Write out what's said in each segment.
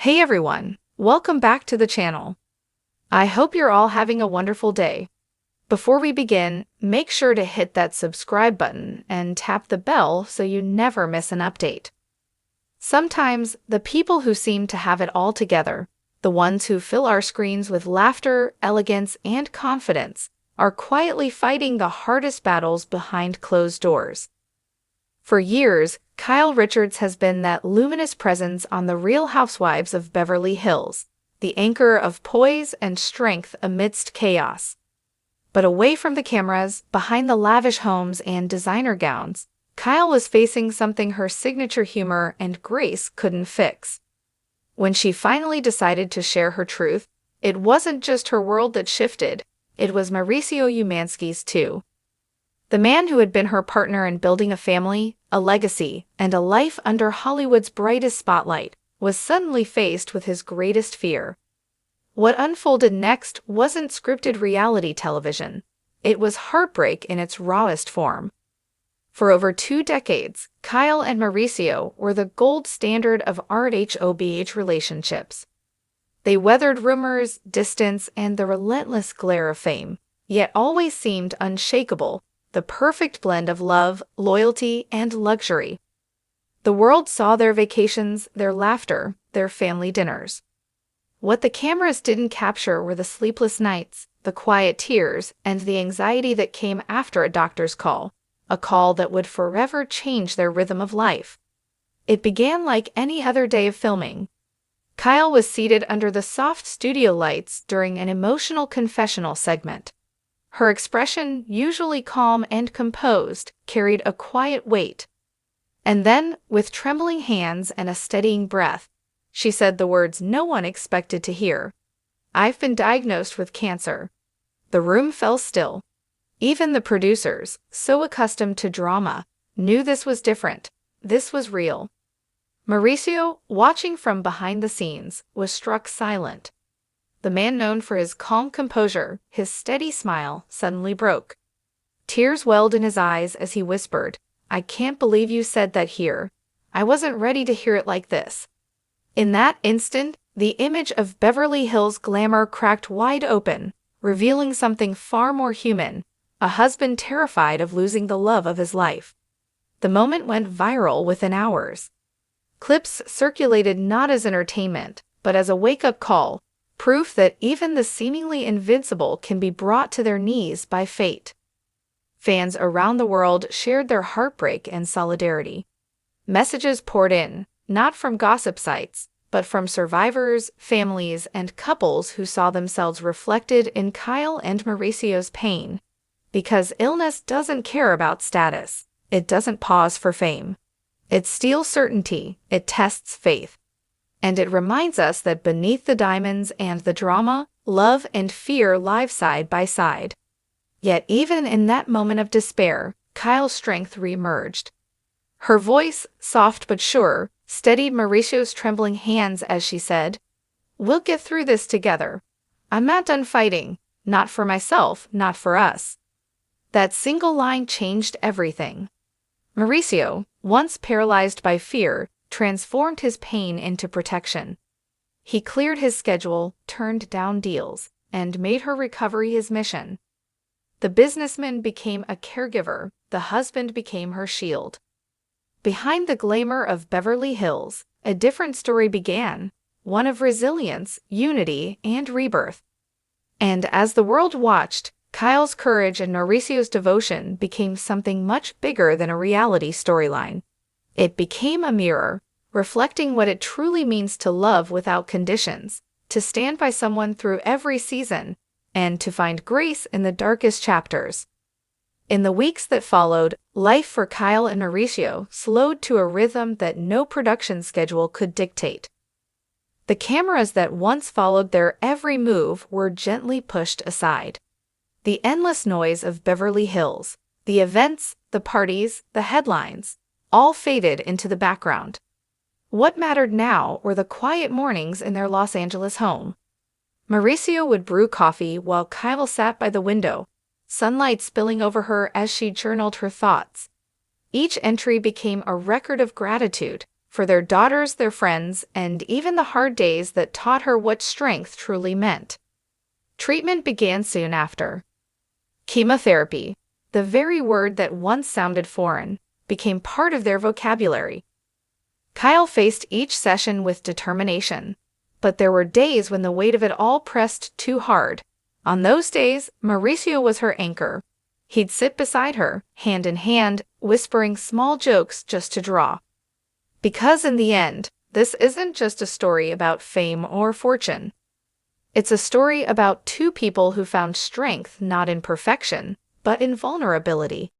Hey everyone, welcome back to the channel. I hope you're all having a wonderful day. Before we begin, make sure to hit that subscribe button and tap the bell so you never miss an update. Sometimes, the people who seem to have it all together, the ones who fill our screens with laughter, elegance, and confidence, are quietly fighting the hardest battles behind closed doors. For years, Kyle Richards has been that luminous presence on The Real Housewives of Beverly Hills, the anchor of poise and strength amidst chaos. But away from the cameras, behind the lavish homes and designer gowns, Kyle was facing something her signature humor and grace couldn't fix. When she finally decided to share her truth, it wasn't just her world that shifted, it was Mauricio Umansky's too. The man who had been her partner in building a family, a legacy, and a life under Hollywood's brightest spotlight, was suddenly faced with his greatest fear. What unfolded next wasn't scripted reality television. It was heartbreak in its rawest form. For over 2 decades, Kyle and Mauricio were the gold standard of RHOBH relationships. They weathered rumors, distance, and the relentless glare of fame, yet always seemed unshakable, the perfect blend of love, loyalty, and luxury. The world saw their vacations, their laughter, their family dinners. What the cameras didn't capture were the sleepless nights, the quiet tears, and the anxiety that came after a doctor's call, a call that would forever change their rhythm of life. It began like any other day of filming. Kyle was seated under the soft studio lights during an emotional confessional segment. Her expression, usually calm and composed, carried a quiet weight. And then, with trembling hands and a steadying breath, she said the words no one expected to hear. "I've been diagnosed with cancer." The room fell still. Even the producers, so accustomed to drama, knew this was different. This was real. Mauricio, watching from behind the scenes, was struck silent. The man known for his calm composure, his steady smile, suddenly broke. Tears welled in his eyes as he whispered, "I can't believe you said that here. I wasn't ready to hear it like this." In that instant, the image of Beverly Hills glamour cracked wide open, revealing something far more human, a husband terrified of losing the love of his life. The moment went viral within hours. Clips circulated not as entertainment, but as a wake-up call, proof that even the seemingly invincible can be brought to their knees by fate. Fans around the world shared their heartbreak and solidarity. Messages poured in, not from gossip sites, but from survivors, families, and couples who saw themselves reflected in Kyle and Mauricio's pain. Because illness doesn't care about status, it doesn't pause for fame. It steals certainty, it tests faith. And it reminds us that beneath the diamonds and the drama, love and fear lie side by side. Yet even in that moment of despair, Kyle's strength re-emerged. Her voice, soft but sure, steadied Mauricio's trembling hands as she said, "We'll get through this together. I'm not done fighting, not for myself, not for us." That single line changed everything. Mauricio, once paralyzed by fear, transformed his pain into protection. He cleared his schedule, turned down deals, and made her recovery his mission. The businessman became a caregiver, the husband became her shield. Behind the glamour of Beverly Hills, a different story began, one of resilience, unity, and rebirth. And as the world watched, Kyle's courage and Mauricio's devotion became something much bigger than a reality storyline. It became a mirror, reflecting what it truly means to love without conditions, to stand by someone through every season, and to find grace in the darkest chapters. In the weeks that followed, life for Kyle and Mauricio slowed to a rhythm that no production schedule could dictate. The cameras that once followed their every move were gently pushed aside. The endless noise of Beverly Hills, the events, the parties, the headlines, all faded into the background. What mattered now were the quiet mornings in their Los Angeles home. Mauricio would brew coffee while Kyle sat by the window, sunlight spilling over her as she journaled her thoughts. Each entry became a record of gratitude, for their daughters, their friends, and even the hard days that taught her what strength truly meant. Treatment began soon after. Chemotherapy, the very word that once sounded foreign, became part of their vocabulary. Kyle faced each session with determination, but there were days when the weight of it all pressed too hard. On those days, Mauricio was her anchor. He'd sit beside her, hand in hand, whispering small jokes just to draw. Because in the end, this isn't just a story about fame or fortune. It's a story about two people who found strength not in perfection, but in vulnerability.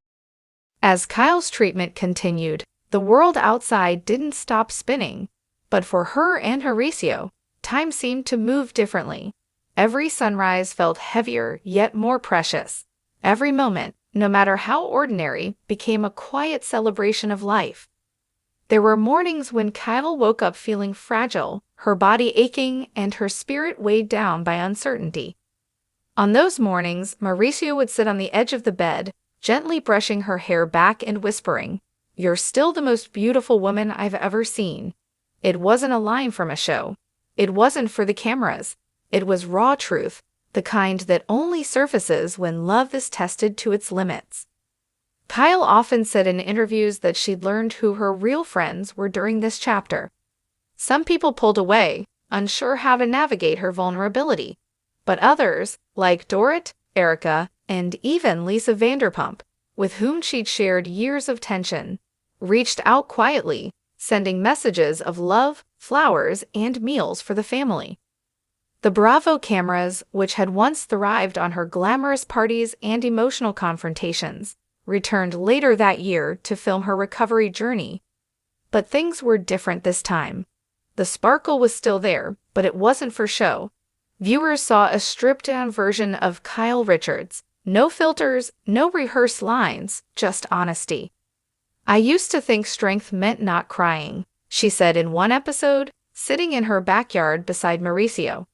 As Kyle's treatment continued, the world outside didn't stop spinning, but for her and Mauricio, time seemed to move differently. Every sunrise felt heavier yet more precious. Every moment, no matter how ordinary, became a quiet celebration of life. There were mornings when Kyle woke up feeling fragile, her body aching, and her spirit weighed down by uncertainty. On those mornings, Mauricio would sit on the edge of the bed, gently brushing her hair back and whispering, "You're still the most beautiful woman I've ever seen." It wasn't a line from a show. It wasn't for the cameras. It was raw truth, the kind that only surfaces when love is tested to its limits. Kyle often said in interviews that she'd learned who her real friends were during this chapter. Some people pulled away, unsure how to navigate her vulnerability, but others, like Dorrit, Erica, and even Lisa Vanderpump, with whom she'd shared years of tension, reached out quietly, sending messages of love, flowers, and meals for the family. The Bravo cameras, which had once thrived on her glamorous parties and emotional confrontations, returned later that year to film her recovery journey. But things were different this time. The sparkle was still there, but it wasn't for show. Viewers saw a stripped-down version of Kyle Richards. No filters, no rehearsed lines, just honesty. "I used to think strength meant not crying," she said in one episode, sitting in her backyard beside Mauricio.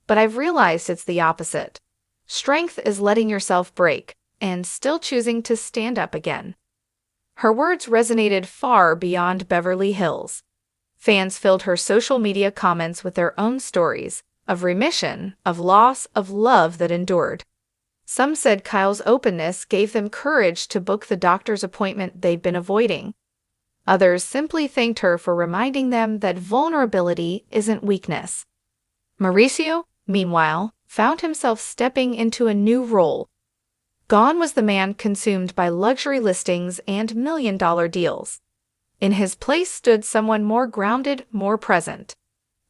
"But I've realized it's the opposite. Strength is letting yourself break, and still choosing to stand up again." Her words resonated far beyond Beverly Hills. Fans filled her social media comments with their own stories of remission, of loss, of love that endured. Some said Kyle's openness gave them courage to book the doctor's appointment they'd been avoiding. Others simply thanked her for reminding them that vulnerability isn't weakness. Mauricio, meanwhile, found himself stepping into a new role. Gone was the man consumed by luxury listings and million-dollar deals. In his place stood someone more grounded, more present.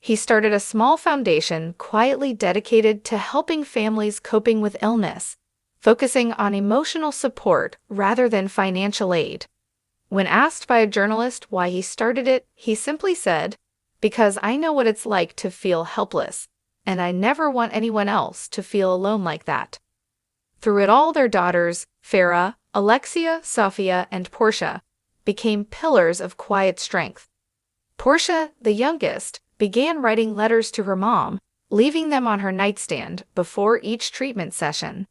He started a small foundation quietly dedicated to helping families coping with illness, focusing on emotional support rather than financial aid. When asked by a journalist why he started it, he simply said, "Because I know what it's like to feel helpless, and I never want anyone else to feel alone like that." Through it all, their daughters, Farah, Alexia, Sophia, and Portia, became pillars of quiet strength. Portia, the youngest, began writing letters to her mom, leaving them on her nightstand before each treatment session.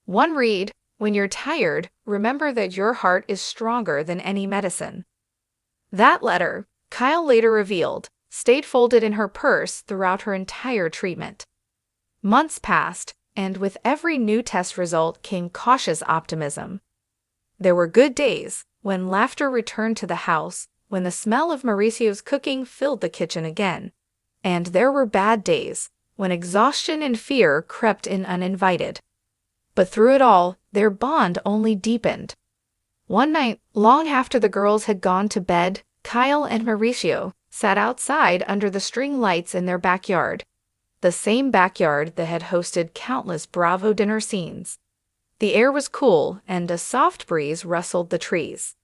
One read, "When you're tired, remember that your heart is stronger than any medicine." That letter, Kyle later revealed, stayed folded in her purse throughout her entire treatment. Months passed, and with every new test result came cautious optimism. There were good days, when laughter returned to the house, when the smell of Mauricio's cooking filled the kitchen again. And there were bad days, when exhaustion and fear crept in uninvited. But through it all, their bond only deepened. One night, long after the girls had gone to bed, Kyle and Mauricio sat outside under the string lights in their backyard, the same backyard that had hosted countless Bravo dinner scenes. The air was cool, and a soft breeze rustled the trees.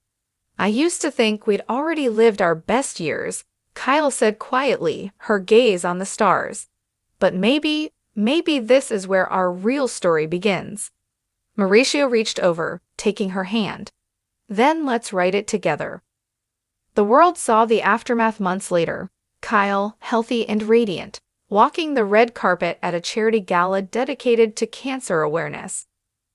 "I used to think we'd already lived our best years," Kyle said quietly, her gaze on the stars. "But maybe this is where our real story begins." Mauricio reached over, taking her hand. "Then let's write it together." The world saw the aftermath months later. Kyle, healthy and radiant, walking the red carpet at a charity gala dedicated to cancer awareness.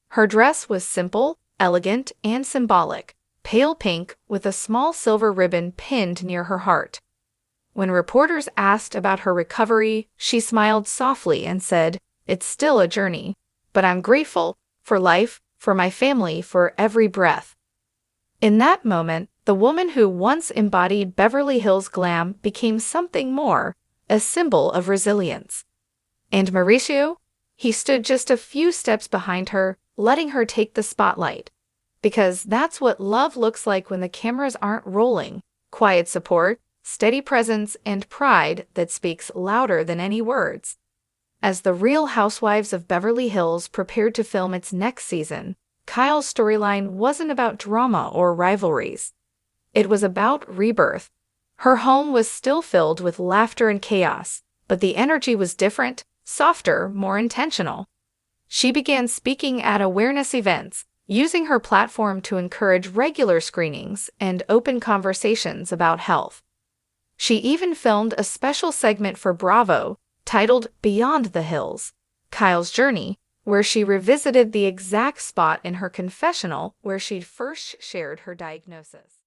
Her dress was simple, elegant, and symbolic, pale pink with a small silver ribbon pinned near her heart. When reporters asked about her recovery, she smiled softly and said, "It's still a journey, but I'm grateful for life, for my family, for every breath." In that moment, the woman who once embodied Beverly Hills glam became something more, a symbol of resilience. And Mauricio? He stood just a few steps behind her, letting her take the spotlight. Because that's what love looks like when the cameras aren't rolling. Quiet support, steady presence, and pride that speaks louder than any words. As the Real Housewives of Beverly Hills prepared to film its next season, Kyle's storyline wasn't about drama or rivalries. It was about rebirth. Her home was still filled with laughter and chaos, but the energy was different, softer, more intentional. She began speaking at awareness events, using her platform to encourage regular screenings and open conversations about health. She even filmed a special segment for Bravo titled Beyond the Hills, Kyle's Journey, where she revisited the exact spot in her confessional where she'd first shared her diagnosis.